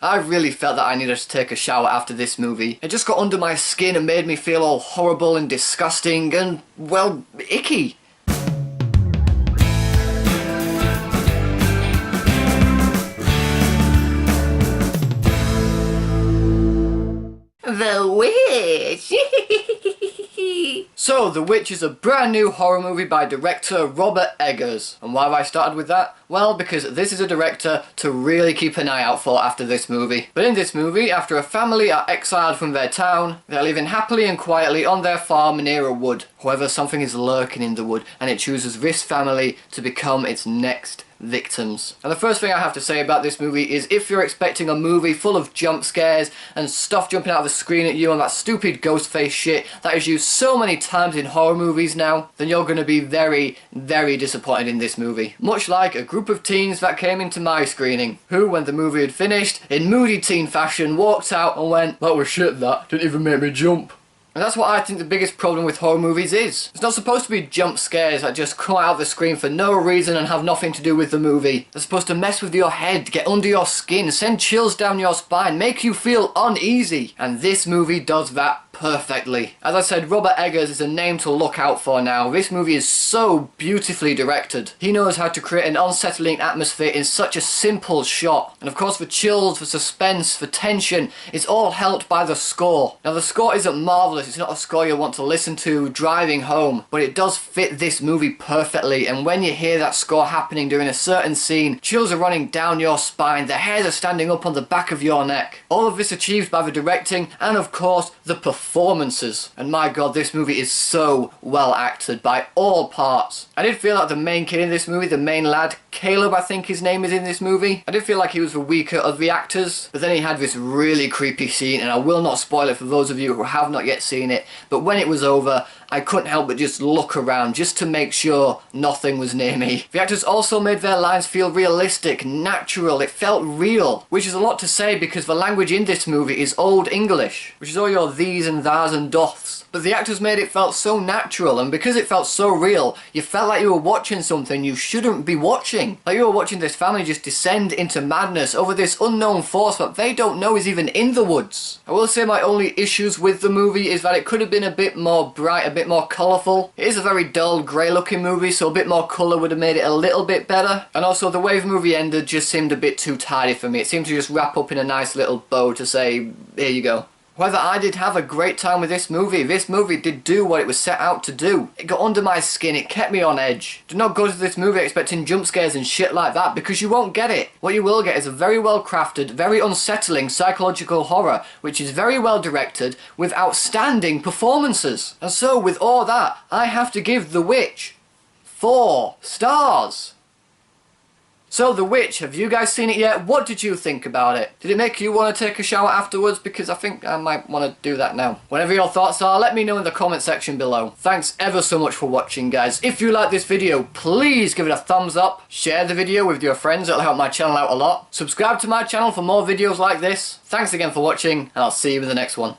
I really felt that I needed to take a shower after this movie. It just got under my skin and made me feel all horrible and disgusting and, well, icky. The Witch! So, The Witch is a brand new horror movie by director Robert Eggers. And why have I started with that? Well, because this is a director to really keep an eye out for after this movie. But in this movie, after a family are exiled from their town, they're living happily and quietly on their farm near a wood. However, something is lurking in the wood, and it chooses this family to become its next victims. And the first thing I have to say about this movie is if you're expecting a movie full of jump scares and stuff jumping out of the screen at you and that stupid ghost face shit that is used so many times in horror movies now, then you're going to be very, very disappointed in this movie. Much like a group of teens that came into my screening, who, when the movie had finished, in moody teen fashion, walked out and went, "That was shit, that. Didn't even make me jump." And that's what I think the biggest problem with horror movies is. It's not supposed to be jump scares that just come out of the screen for no reason and have nothing to do with the movie. They're supposed to mess with your head, get under your skin, send chills down your spine, make you feel uneasy. And this movie does that perfectly. As I said, Robert Eggers is a name to look out for now. This movie is so beautifully directed. He knows how to create an unsettling atmosphere in such a simple shot. And of course, for chills, for suspense, for tension, it's all helped by the score. Now, the score isn't marvellous. It's not a score you'll want to listen to driving home, but it does fit this movie perfectly. And when you hear that score happening during a certain scene, chills are running down your spine, the hairs are standing up on the back of your neck. All of this achieved by the directing and, of course, the performances. And my god, this movie is so well acted by all parts. I did feel like the main kid in this movie, the main lad, Caleb I think his name is in this movie, I did feel like he was the weaker of the actors, but then he had this really creepy scene, and I will not spoil it for those of you who have not yet seen it, but when it was over, I couldn't help but just look around just to make sure nothing was near me. The actors also made their lines feel realistic, natural, it felt real, which is a lot to say because the language in this movie is Old English, which is all your these and thous and doths. But the actors made it felt so natural, and because it felt so real, you felt like you were watching something you shouldn't be watching. Like you were watching this family just descend into madness over this unknown force that they don't know is even in the woods. I will say my only issues with the movie is that it could have been a bit more bright, a bit more colourful. It is a very dull, grey looking movie, so a bit more colour would have made it a little bit better. And also the way the movie ended just seemed a bit too tidy for me. It seemed to just wrap up in a nice little bow to say, here you go. However, I did have a great time with this movie. This movie did do what it was set out to do. It got under my skin, it kept me on edge. Do not go to this movie expecting jump scares and shit like that, because you won't get it. What you will get is a very well crafted, very unsettling psychological horror, which is very well directed, with outstanding performances. And so, with all that, I have to give The Witch 4 stars. So, The Witch, have you guys seen it yet? What did you think about it? Did it make you want to take a shower afterwards? Because I think I might want to do that now. Whatever your thoughts are, let me know in the comment section below. Thanks ever so much for watching, guys. If you like this video, please give it a thumbs up. Share the video with your friends, it'll help my channel out a lot. Subscribe to my channel for more videos like this. Thanks again for watching, and I'll see you in the next one.